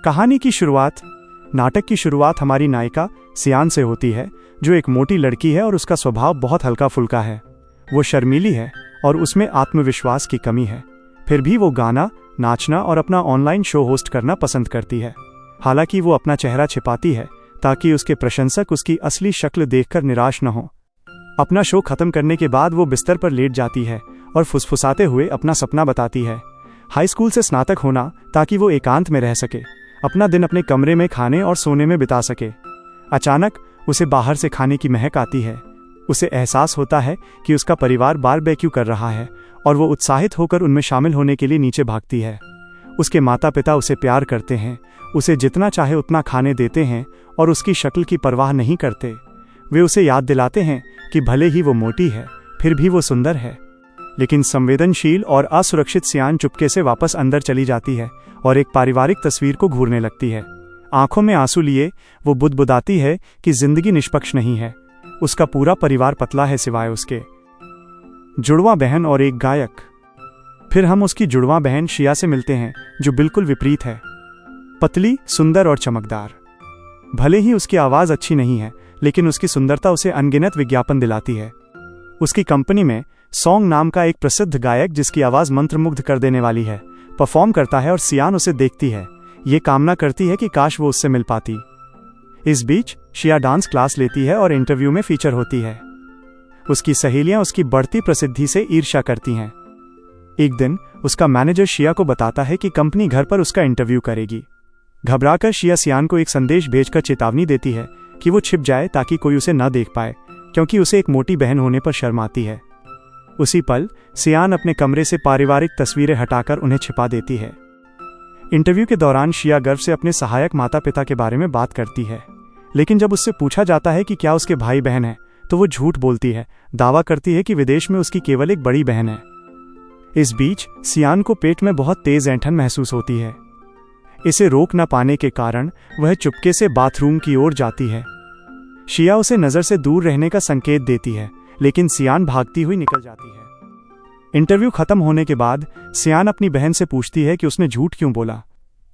कहानी की शुरुआत। नाटक की शुरुआत हमारी नायिका सियान से होती है, जो एक मोटी लड़की है और उसका स्वभाव बहुत हल्का फुल्का है। वो शर्मीली है और उसमें आत्मविश्वास की कमी है। फिर भी वो गाना, नाचना और अपना ऑनलाइन शो होस्ट करना पसंद करती है। हालांकि वो अपना चेहरा छिपाती है ताकि उसके प्रशंसक उसकी असली शक्ल देखकर निराश न हो। अपना शो खत्म करने के बाद वो बिस्तर पर लेट जाती है और फुसफुसाते हुए अपना सपना बताती है, हाई स्कूल से स्नातक होना, ताकि वो एकांत में रह सके, अपना दिन अपने कमरे में खाने और सोने में बिता सके। अचानक उसे बाहर से खाने की महक आती है। उसे एहसास होता है कि उसका परिवार बारबेक्यू कर रहा है और वो उत्साहित होकर उनमें शामिल होने के लिए नीचे भागती है। उसके माता पिता उसे प्यार करते हैं, उसे जितना चाहे उतना खाने देते हैं और उसकी शक्ल की परवाह नहीं करते। वे उसे याद दिलाते हैं कि भले ही वो मोटी है, फिर भी वो सुंदर है। लेकिन संवेदनशील और असुरक्षित सियान चुपके से वापस अंदर चली जाती है और एक पारिवारिक तस्वीर को घूरने लगती है। आंखों में आंसू लिए वो बुदबुदाती है कि जिंदगी निष्पक्ष नहीं है। उसका पूरा परिवार पतला है सिवाय उसके। जुड़वा बहन और एक गायक। फिर हम उसकी जुड़वा बहन शिया से मिलते हैं, जो बिल्कुल विपरीत है। पतली, सुंदर और चमकदार। भले ही उसकी आवाज अच्छी नहीं है, लेकिन उसकी सुंदरता उसे अनगिनत विज्ञापन दिलाती है। उसकी कंपनी में सॉन्ग नाम का एक प्रसिद्ध गायक, जिसकी आवाज मंत्रमुग्ध कर देने वाली है, परफॉर्म करता है और सियान उसे देखती है। ये कामना करती है कि काश वो उससे मिल पाती। इस बीच शिया डांस क्लास लेती है और इंटरव्यू में फीचर होती है। उसकी सहेलियां उसकी बढ़ती प्रसिद्धि से ईर्ष्या करती हैं। एक दिन उसका मैनेजर शिया को बताता है कि कंपनी घर पर उसका इंटरव्यू करेगी। घबराकर शिया सियान को एक संदेश भेजकर चेतावनी देती है कि वो छिप जाए ताकि कोई उसे न देख पाए, क्योंकि उसे एक मोटी बहन होने पर शर्म आती है। उसी पल सियान अपने कमरे से पारिवारिक तस्वीरें हटाकर उन्हें छिपा देती है। इंटरव्यू के दौरान शिया गर्व से अपने सहायक माता पिता के बारे में बात करती है, लेकिन जब उससे पूछा जाता है कि क्या उसके भाई बहन हैं, तो वो झूठ बोलती है, दावा करती है कि विदेश में उसकी केवल एक बड़ी बहन है। इस बीच सियान को पेट में बहुत तेज ऐंठन महसूस होती है। इसे रोक न पाने के कारण वह चुपके से बाथरूम की ओर जाती है। शिया उसे नजर से दूर रहने का संकेत देती है, लेकिन सियान भागती हुई निकल जाती है। इंटरव्यू खत्म होने के बाद सियान अपनी बहन से पूछती है कि उसने झूठ क्यों बोला।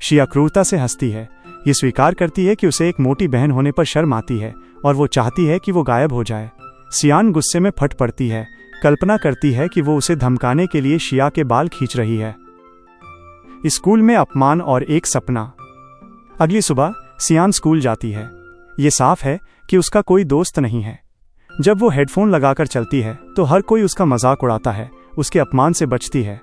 शिया क्रूरता से हंसती है। ये स्वीकार करती है कि उसे एक मोटी बहन होने पर शर्म आती है और वो चाहती है कि वो गायब हो जाए। सियान गुस्से में फट पड़ती है, कल्पना करती है कि वो उसे धमकाने के लिए शिया के बाल खींच रही है। स्कूल में अपमान और एक सपना। अगली सुबह सियान स्कूल जाती है। ये साफ है कि उसका कोई दोस्त नहीं है। जब वो हेडफोन लगाकर चलती है तो हर कोई उसका मजाक उड़ाता है, उसके अपमान से बचती है।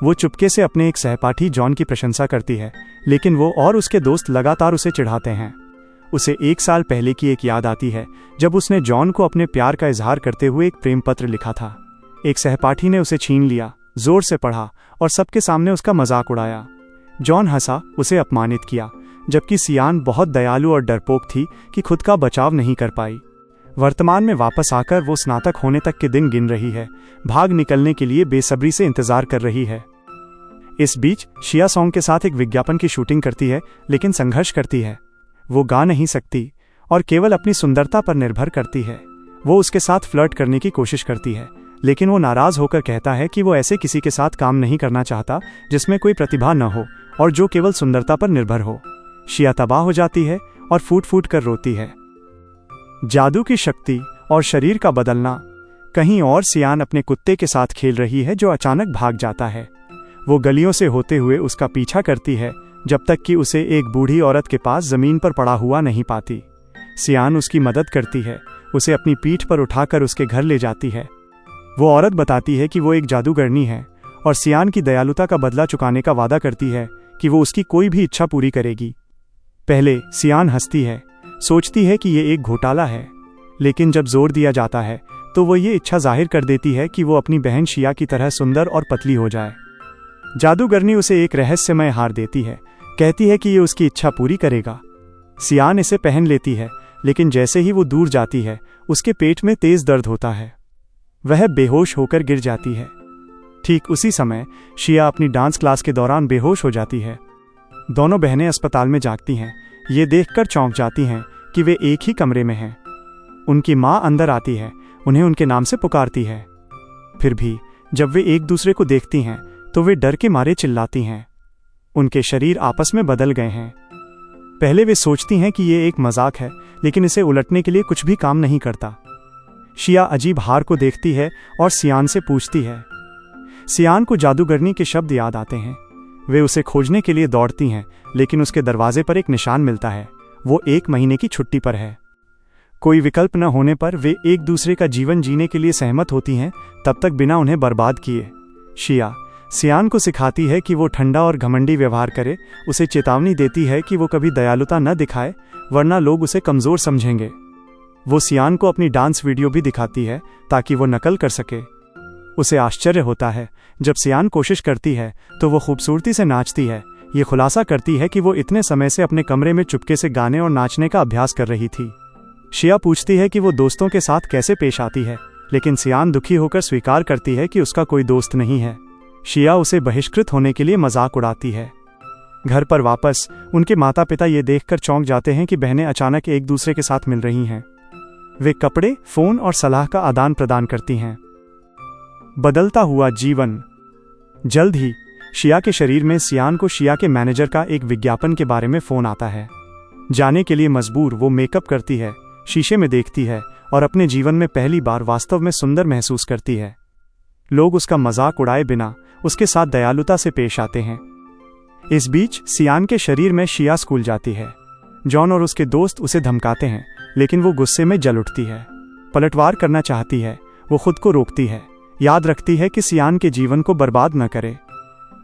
वो चुपके से अपने एक सहपाठी जॉन की प्रशंसा करती है, लेकिन वो और उसके दोस्त लगातार उसे चिढ़ाते हैं। उसे 1 साल पहले की एक याद आती है, जब उसने जॉन को अपने प्यार का इजहार करते हुए एक प्रेम पत्र लिखा था। एक सहपाठी ने उसे छीन लिया, जोर से पढ़ा और सबके सामने उसका मजाक उड़ाया। जॉन हंसा, उसे अपमानित किया, जबकि सियान बहुत दयालु और डरपोक थी कि खुद का बचाव नहीं कर पाई। वर्तमान में वापस आकर वो स्नातक होने तक के दिन गिन रही है, भाग निकलने के लिए बेसब्री से इंतजार कर रही है। इस बीच शिया सॉन्ग के साथ एक विज्ञापन की शूटिंग करती है, लेकिन संघर्ष करती है। वो गा नहीं सकती और केवल अपनी सुंदरता पर निर्भर करती है। वो उसके साथ फ्लर्ट करने की कोशिश करती है, लेकिन वो नाराज होकर कहता है कि वो ऐसे किसी के साथ काम नहीं करना चाहता जिसमें कोई प्रतिभा न हो और जो केवल सुंदरता पर निर्भर हो। शिया तबाह हो जाती है और फूट फूट कर रोती है। जादू की शक्ति और शरीर का बदलना। कहीं और सियान अपने कुत्ते के साथ खेल रही है, जो अचानक भाग जाता है। वो गलियों से होते हुए उसका पीछा करती है, जब तक कि उसे एक बूढ़ी औरत के पास जमीन पर पड़ा हुआ नहीं पाती। सियान उसकी मदद करती है, उसे अपनी पीठ पर उठाकर उसके घर ले जाती है। वो औरत बताती है कि वो एक जादूगरनी है और सियान की दयालुता का बदला चुकाने का वादा करती है कि वो उसकी कोई भी इच्छा पूरी करेगी। पहले सियान हंसती है, सोचती है कि ये एक घोटाला है, लेकिन जब जोर दिया जाता है तो वो ये इच्छा जाहिर कर देती है कि वो अपनी बहन शिया की तरह सुंदर और पतली हो जाए। जादूगरनी उसे एक रहस्यमय हार देती है, कहती है कि ये उसकी इच्छा पूरी करेगा। सियान इसे पहन लेती है, लेकिन जैसे ही वो दूर जाती है उसके पेट में तेज दर्द होता है। वह बेहोश होकर गिर जाती है। ठीक उसी समय शिया अपनी डांस क्लास के दौरान बेहोश हो जाती है। दोनों बहनें अस्पताल में जागती हैं। ये देखकर चौंक जाती हैं कि वे एक ही कमरे में हैं। उनकी माँ अंदर आती है, उन्हें उनके नाम से पुकारती है। फिर भी जब वे एक दूसरे को देखती हैं तो वे डर के मारे चिल्लाती हैं। उनके शरीर आपस में बदल गए हैं। पहले वे सोचती हैं कि ये एक मजाक है, लेकिन इसे उलटने के लिए कुछ भी काम नहीं करता। शिया अजीब हार को देखती है और सियान से पूछती है। सियान को जादूगरनी के शब्द याद आते हैं। वे उसे खोजने के लिए दौड़ती हैं, लेकिन उसके दरवाजे पर एक निशान मिलता है। वो 1 महीने की छुट्टी पर है। कोई विकल्प न होने पर वे एक दूसरे का जीवन जीने के लिए सहमत होती हैं, तब तक बिना उन्हें बर्बाद किए। शिया सियान को सिखाती है कि वो ठंडा और घमंडी व्यवहार करे, उसे चेतावनी देती है कि वो कभी दयालुता न दिखाए, वरना लोग उसे कमज़ोर समझेंगे। वो सियान को अपनी डांस वीडियो भी दिखाती है ताकि वो नकल कर सके। उसे आश्चर्य होता है जब सियान कोशिश करती है तो वो खूबसूरती से नाचती है। ये खुलासा करती है कि वो इतने समय से अपने कमरे में चुपके से गाने और नाचने का अभ्यास कर रही थी। शिया पूछती है कि वो दोस्तों के साथ कैसे पेश आती है, लेकिन सियान दुखी होकर स्वीकार करती है कि उसका कोई दोस्त नहीं है। शिया उसे बहिष्कृत होने के लिए मजाक उड़ाती है। घर पर वापस उनके माता पिता ये देखकर चौंक जाते हैं कि बहनें अचानक एक दूसरे के साथ मिल रही हैं। वे कपड़े, फोन और सलाह का आदान प्रदान करती हैं। बदलता हुआ जीवन। जल्द ही शिया के शरीर में सियान को शिया के मैनेजर का एक विज्ञापन के बारे में फोन आता है। जाने के लिए मजबूर वो मेकअप करती है, शीशे में देखती है और अपने जीवन में पहली बार वास्तव में सुंदर महसूस करती है। लोग उसका मजाक उड़ाए बिना उसके साथ दयालुता से पेश आते हैं। इस बीच सियान के शरीर में शिया स्कूल जाती है। जॉन और उसके दोस्त उसे धमकाते हैं, लेकिन वो गुस्से में जल उठती है। पलटवार करना चाहती है। वो खुद को रोकती है, याद रखती है कि सियान के जीवन को बर्बाद न करे।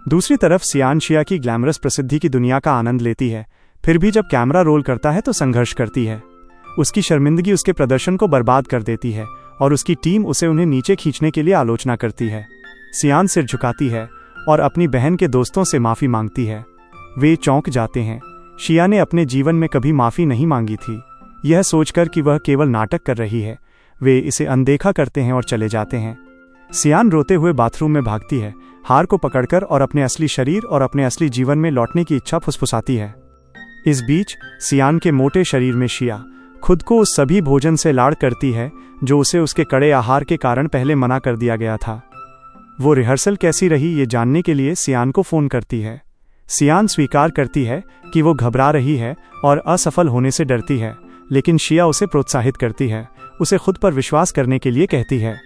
दूसरी तरफ सियान शिया की ग्लैमरस प्रसिद्धि की दुनिया का आनंद लेती है, फिर भी जब कैमरा रोल करता है तो संघर्ष करती है। उसकी शर्मिंदगी उसके प्रदर्शन को बर्बाद कर देती है और उसकी टीम उसे उन्हें नीचे खींचने के लिए आलोचना करती है। सियान सिर झुकाती है और अपनी बहन के दोस्तों से माफ़ी मांगती है। वे चौंक जाते हैं। शिया ने अपने जीवन में कभी माफ़ी नहीं मांगी थी। यह सोचकर कि वह केवल नाटक कर रही है, वे इसे अनदेखा करते हैं और चले जाते हैं। सियान रोते हुए बाथरूम में भागती है, हार को पकड़कर, और अपने असली शरीर और अपने असली जीवन में लौटने की इच्छा फुसफुसाती है। इस बीच सियान के मोटे शरीर में शिया खुद को उस सभी भोजन से लाड़ करती है जो उसे उसके कड़े आहार के कारण पहले मना कर दिया गया था। वो रिहर्सल कैसी रही ये जानने के लिए सियान को फ़ोन करती है। सियान स्वीकार करती है कि वो घबरा रही है और असफल होने से डरती है, लेकिन शिया उसे प्रोत्साहित करती है, उसे खुद पर विश्वास करने के लिए कहती है।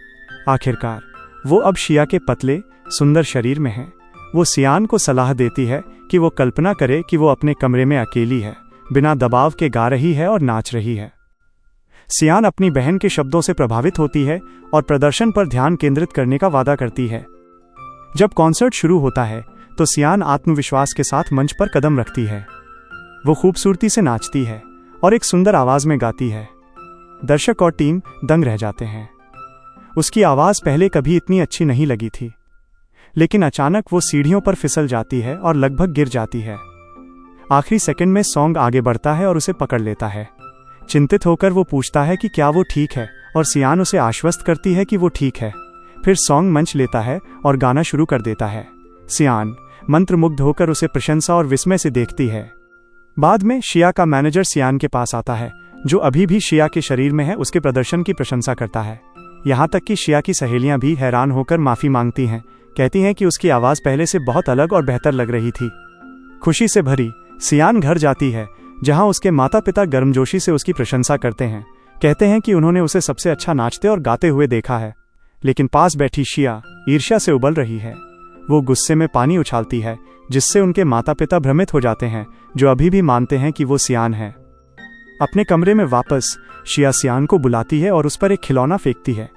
आखिरकार वो अब शिया के पतले, सुंदर शरीर में है। वो सियान को सलाह देती है कि वो कल्पना करे कि वो अपने कमरे में अकेली है, बिना दबाव के गा रही है और नाच रही है। सियान अपनी बहन के शब्दों से प्रभावित होती है और प्रदर्शन पर ध्यान केंद्रित करने का वादा करती है। जब कॉन्सर्ट शुरू होता है तो सियान आत्मविश्वास के साथ मंच पर कदम रखती है। वो खूबसूरती से नाचती है और एक सुंदर आवाज में गाती है। दर्शक और टीम दंग रह जाते हैं। उसकी आवाज पहले कभी इतनी अच्छी नहीं लगी थी, लेकिन अचानक वो सीढ़ियों पर फिसल जाती है और लगभग गिर जाती है। आखिरी सेकंड में सॉन्ग आगे बढ़ता है और उसे पकड़ लेता है। चिंतित होकर वो पूछता है कि क्या वो ठीक है, और सियान उसे आश्वस्त करती है कि वो ठीक है। फिर सॉन्ग मंच लेता है और गाना शुरू कर देता है। सियान मंत्रमुग्ध होकर उसे प्रशंसा और विस्मय से देखती है। बाद में शिया का मैनेजर सियान के पास आता है, जो अभी भी शिया के शरीर में है, उसके प्रदर्शन की प्रशंसा करता है। यहाँ तक कि शिया की सहेलियां भी हैरान होकर माफ़ी मांगती हैं, कहती हैं कि उसकी आवाज़ पहले से बहुत अलग और बेहतर लग रही थी। खुशी से भरी सियान घर जाती है, जहाँ उसके माता पिता गर्मजोशी से उसकी प्रशंसा करते हैं, कहते हैं कि उन्होंने उसे सबसे अच्छा नाचते और गाते हुए देखा है। लेकिन पास बैठी शिया ईर्ष्या से उबल रही है। वो गुस्से में पानी उछालती है, जिससे उनके माता पिता भ्रमित हो जाते हैं, जो अभी भी मानते हैं कि वो सियान है। अपने कमरे में वापस शिया सियान को बुलाती है और उस पर एक खिलौना फेंकती है।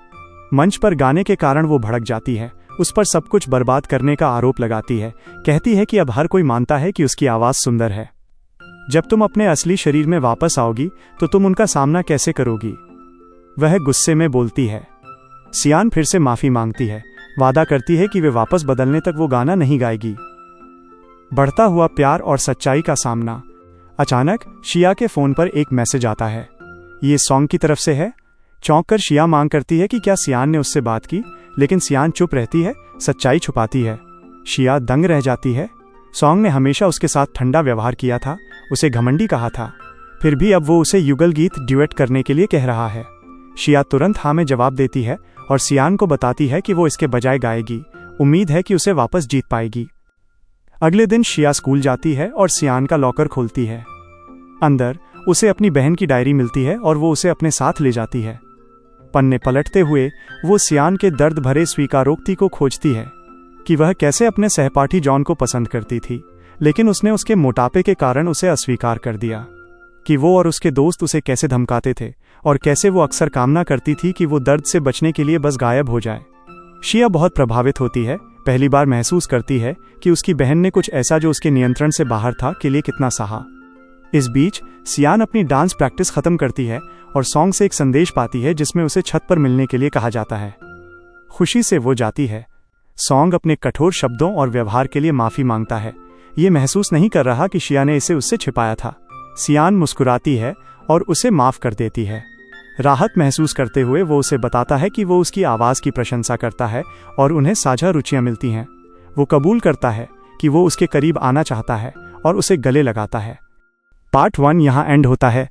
मंच पर गाने के कारण वो भड़क जाती है, उस पर सब कुछ बर्बाद करने का आरोप लगाती है, कहती है कि अब हर कोई मानता है कि उसकी आवाज़ सुंदर है। जब तुम अपने असली शरीर में वापस आओगी तो तुम उनका सामना कैसे करोगी? वह गुस्से में बोलती है। सियान फिर से माफ़ी मांगती है, वादा करती है कि वे वापस बदलने तक वो गाना नहीं गाएगी। बढ़ता हुआ प्यार और सच्चाई का सामना। अचानक शिया के फ़ोन पर एक मैसेज आता है। ये सॉन्ग की तरफ से है। चौंक कर शिया मांग करती है कि क्या सियान ने उससे बात की, लेकिन सियान चुप रहती है, सच्चाई छुपाती है। शिया दंग रह जाती है। सॉन्ग ने हमेशा उसके साथ ठंडा व्यवहार किया था, उसे घमंडी कहा था, फिर भी अब वो उसे युगल गीत ड्यूएट करने के लिए कह रहा है। शिया तुरंत हाँ में जवाब देती है और सियान को बताती है कि वो इसके बजाय गाएगी। उम्मीद है कि उसे वापस जीत पाएगी। अगले दिन शिया स्कूल जाती है और सियान का लॉकर खोलती है। अंदर उसे अपनी बहन की डायरी मिलती है और वो उसे अपने साथ ले जाती है। पन्ने पलटते हुए वो सियान के दर्द भरे स्वीकारोक्ति को खोजती है कि वह कैसे अपने सहपाठी जॉन को पसंद करती थी, लेकिन उसने उसके मोटापे के कारण उसे अस्वीकार कर दिया। कि वो और उसके दोस्त उसे कैसे धमकाते थे और कैसे वो अक्सर कामना करती थी कि वो दर्द से बचने के लिए बस गायब हो जाए। शिया बहुत प्रभावित होती है, पहली बार महसूस करती है कि उसकी बहन ने कुछ ऐसा जो उसके नियंत्रण से बाहर था के लिए कितना सहा। इस बीच सियान अपनी डांस प्रैक्टिस खत्म करती है और सॉन्ग से एक संदेश पाती है जिसमें उसे छत पर मिलने के लिए कहा जाता है। खुशी से वो जाती है। सॉन्ग अपने कठोर शब्दों और व्यवहार के लिए माफी मांगता है, ये महसूस नहीं कर रहा कि शिया ने इसे उससे छिपाया था। सियान मुस्कुराती है और उसे माफ कर देती है। राहत महसूस करते हुए वो उसे बताता है कि वो उसकी आवाज़ की प्रशंसा करता है और उन्हें साझा रुचियां मिलती हैं। वो कबूल करता है कि वो उसके करीब आना चाहता है और उसे गले लगाता है। पार्ट 1 यहाँ एंड होता है।